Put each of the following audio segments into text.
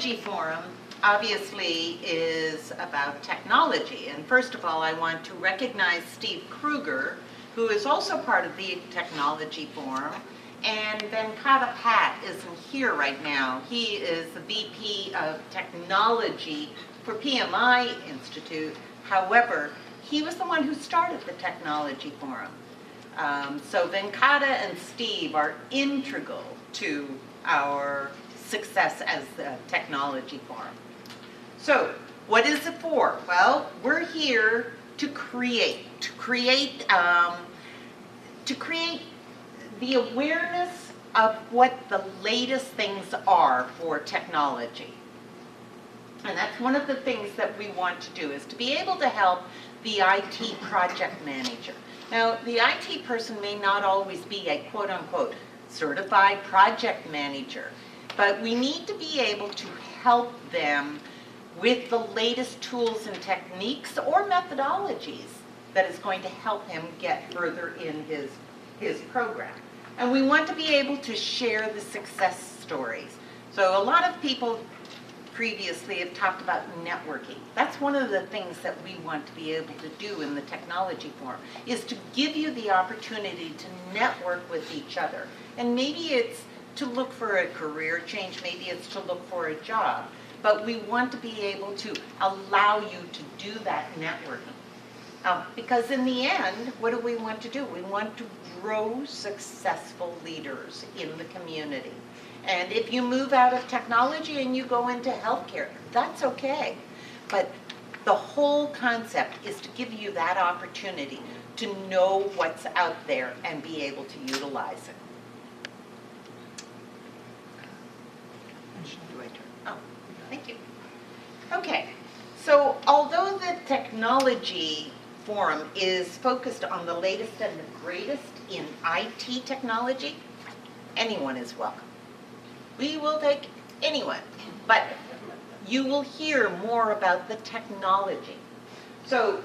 Technology Forum obviously is about technology. And first of all, I want to recognize Steve Kruger, who is also part of the Technology Forum. And Venkata Pat isn't here right now. He is the VP of Technology for PMI Institute. However, he was the one who started the Technology Forum. So Venkata and Steve are integral to our success as the Technology Forum. So, what is it for? Well, we're here to create the awareness of what the latest things are for technology. And that's one of the things that we want to do, is to be able to help the IT project manager. Now, the IT person may not always be a quote-unquote certified project manager, but we need to be able to help them with the latest tools and techniques or methodologies that is going to help him get further in his program. And we want to be able to share the success stories. So a lot of people previously have talked about networking. That's one of the things that we want to be able to do in the Technology Forum, is to give you the opportunity to network with each other. And maybe it's to look for a career change, maybe it's to look for a job, but we want to be able to allow you to do that networking. Because in the end, what do we want to do? We want to grow successful leaders in the community. And if you move out of technology and you go into healthcare, that's okay. But the whole concept is to give you that opportunity to know what's out there and be able to utilize it. Oh, thank you. Okay, so although the Technology Forum is focused on the latest and the greatest in IT technology, anyone is welcome. We will take anyone, but you will hear more about the technology. So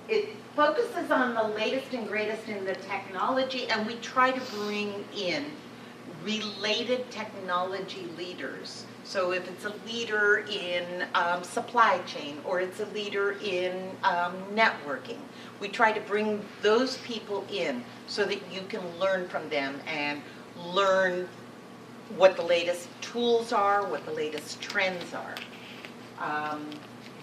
it focuses on the latest and greatest in the technology, and we try to bring in related technology leaders. So if it's a leader in supply chain, or it's a leader in networking, we try to bring those people in so that you can learn from them and learn what the latest tools are, what the latest trends are.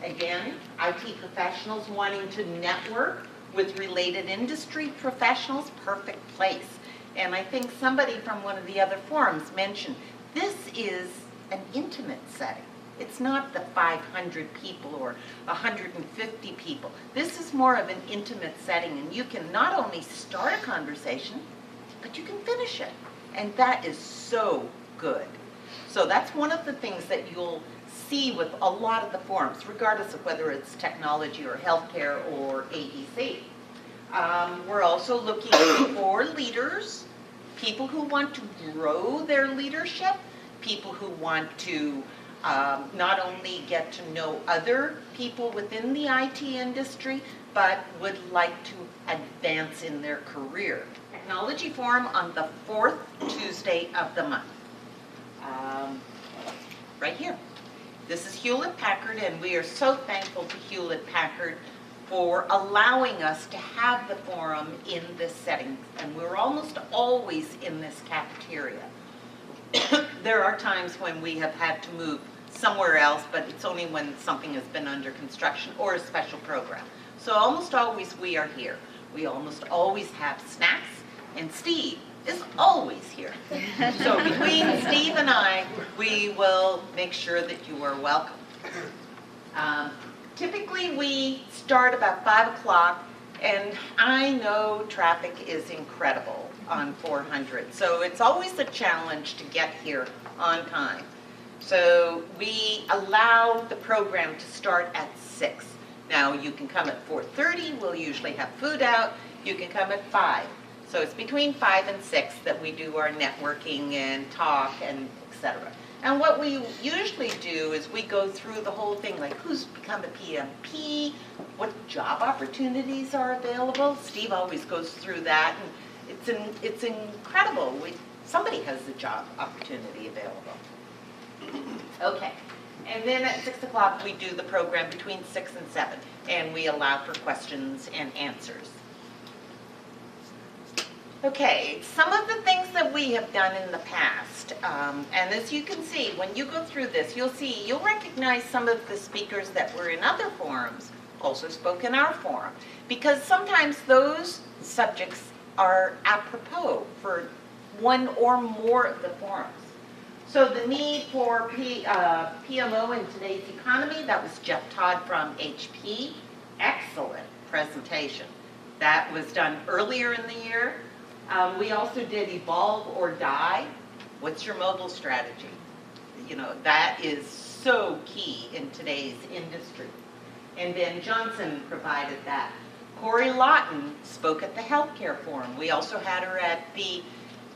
Again, IT professionals wanting to network with related industry professionals, perfect place. And I think somebody from one of the other forums mentioned, this is an intimate setting. It's not the 500 people or 150 people. This is more of an intimate setting, and you can not only start a conversation, but you can finish it. And that is so good. So that's one of the things that you'll see with a lot of the forums, regardless of whether it's technology or healthcare or AEC. We're also looking for leaders, people who want to grow their leadership, people who want to not only get to know other people within the IT industry, but would like to advance in their career. Technology Forum on the 4th Tuesday of the month. Right here. This is Hewlett-Packard, and we are so thankful to Hewlett-Packard for allowing us to have the forum in this setting. And we're almost always in this cafeteria. There are times when we have had to move somewhere else, but it's only when something has been under construction or a special program. So almost always we are here. We almost always have snacks, and Steve is always here. So between Steve and I, we will make sure that you are welcome. Typically we start about 5 o'clock, and I know traffic is incredible on 400, so it's always a challenge to get here on time. So we allow the program to start at 6. Now you can come at 4:30, we'll usually have food out. You can come at 5. So it's between 5 and 6 that we do our networking and talk and etc. And what we usually do is we go through the whole thing, like who's become a PMP, what job opportunities are available. Steve always goes through that, and it's incredible. Somebody has a job opportunity available. Okay, And then at 6 o'clock, we do the program between 6 and 7, and we allow for questions and answers. Okay, some of the things that we have done in the past, and as you can see, when you go through this, you'll recognize some of the speakers that were in other forums also spoke in our forum, because sometimes those subjects are apropos for one or more of the forums. So the need for PMO in today's economy, that was Jeff Todd from HP. Excellent presentation. That was done earlier in the year. We also did Evolve or Die. What's your mobile strategy? You know, that is so key in today's industry. And Ben Johnson provided that. Corey Lawton spoke at the Healthcare Forum. We also had her at the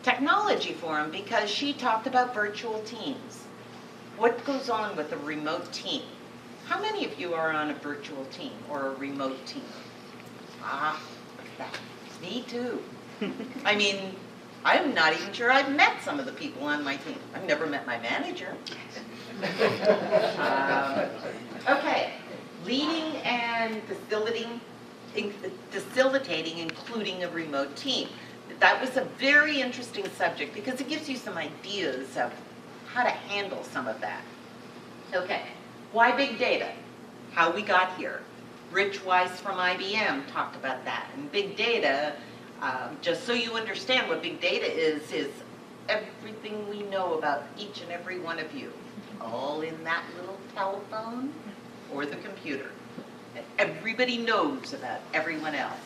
Technology Forum because she talked about virtual teams. What goes on with a remote team? How many of you are on a virtual team or a remote team? Ah, me too. I mean, I'm not even sure I've met some of the people on my team. I've never met my manager. Okay, leading and facilitating, including a remote team. That was a very interesting subject because it gives you some ideas of how to handle some of that. Okay, why big data? How we got here. Rich Weiss from IBM talked about that. And big data, just so you understand what big data is everything we know about each and every one of you, all in that little telephone or the computer. Everybody knows about everyone else.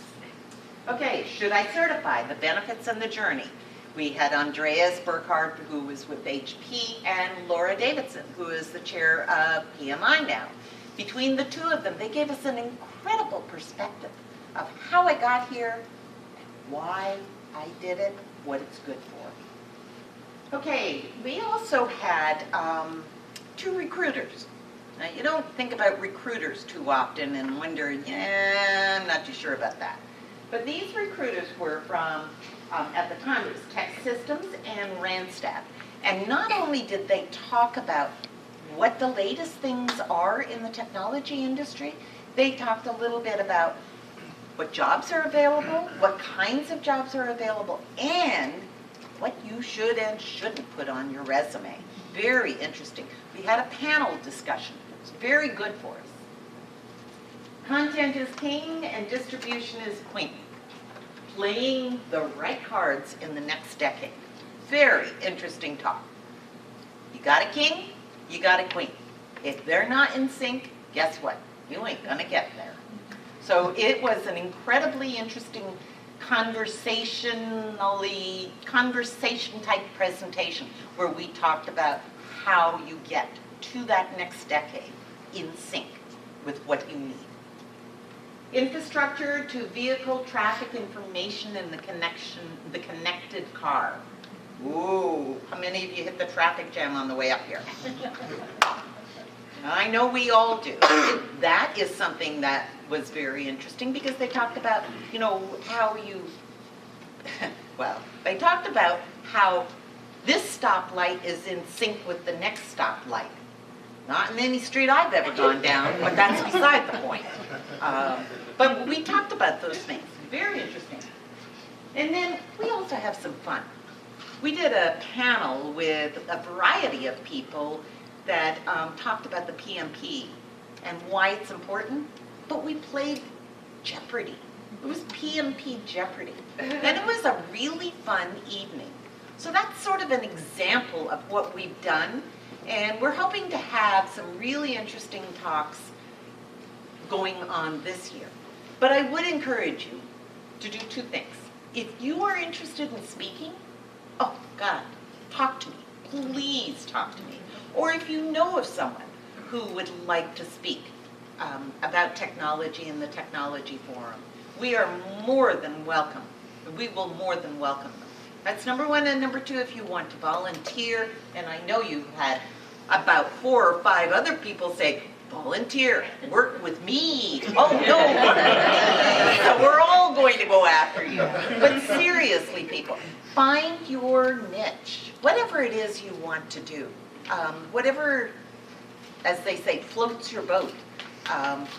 Okay, should I certify? The benefits and the journey. We had Andreas Burkhardt, who was with HP, and Laura Davidson, who is the chair of PMI now. Between the two of them, they gave us an incredible perspective of how I got here, why I did it, what it's good for. Okay, we also had 2 recruiters. Now, you don't think about recruiters too often and wonder, yeah, I'm not too sure about that. But these recruiters were from, at the time, it was Tech Systems and Randstad. And not only did they talk about what the latest things are in the technology industry, they talked a little bit about what jobs are available, what kinds of jobs are available, and what you should and shouldn't put on your resume. Very interesting. We had a panel discussion. It's very good for us. Content is king and distribution is queen. Playing the right cards in the next decade. Very interesting talk. You got a king, you got a queen. If they're not in sync, guess what? You ain't gonna get there. So it was an incredibly interesting conversation type presentation where we talked about how you get to that next decade in sync with what you need. Infrastructure to vehicle traffic information and the connected car. Ooh, how many of you hit the traffic jam on the way up here? I know we all do. That is something that was very interesting because they talked about, you know, how you, well, they talked about how this stoplight is in sync with the next stoplight. Not in any street I've ever gone down, but that's beside the point. But we talked about those things. Very interesting. And then we also have some fun. We did a panel with a variety of people that talked about the PMP and why it's important, but we played Jeopardy. It was PMP Jeopardy. And it was a really fun evening. So that's sort of an example of what we've done. And we're hoping to have some really interesting talks going on this year. But I would encourage you to do 2 things. If you are interested in speaking, oh God, talk to me. Please talk to me. Or if you know of someone who would like to speak about technology in the Technology Forum, we are more than welcome. We will more than welcome them. That's number 1. And number 2, if you want to volunteer, and I know you've had about 4 or 5 other people say, volunteer, work with me. Oh no, so we're all going to go after you. But seriously, people, find your niche, whatever it is you want to do, whatever as they say, floats your boat,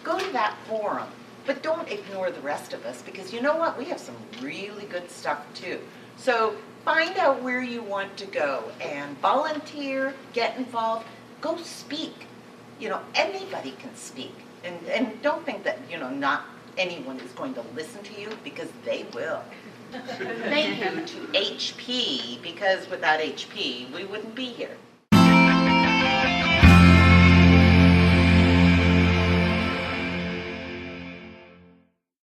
go to that forum. But don't ignore the rest of us, because you know what? We have some really good stuff too. So find out where you want to go and volunteer, get involved, go speak. You know, anybody can speak. And don't think that, you know, not anyone is going to listen to you, because they will. Thank you to HP, because without HP, we wouldn't be here.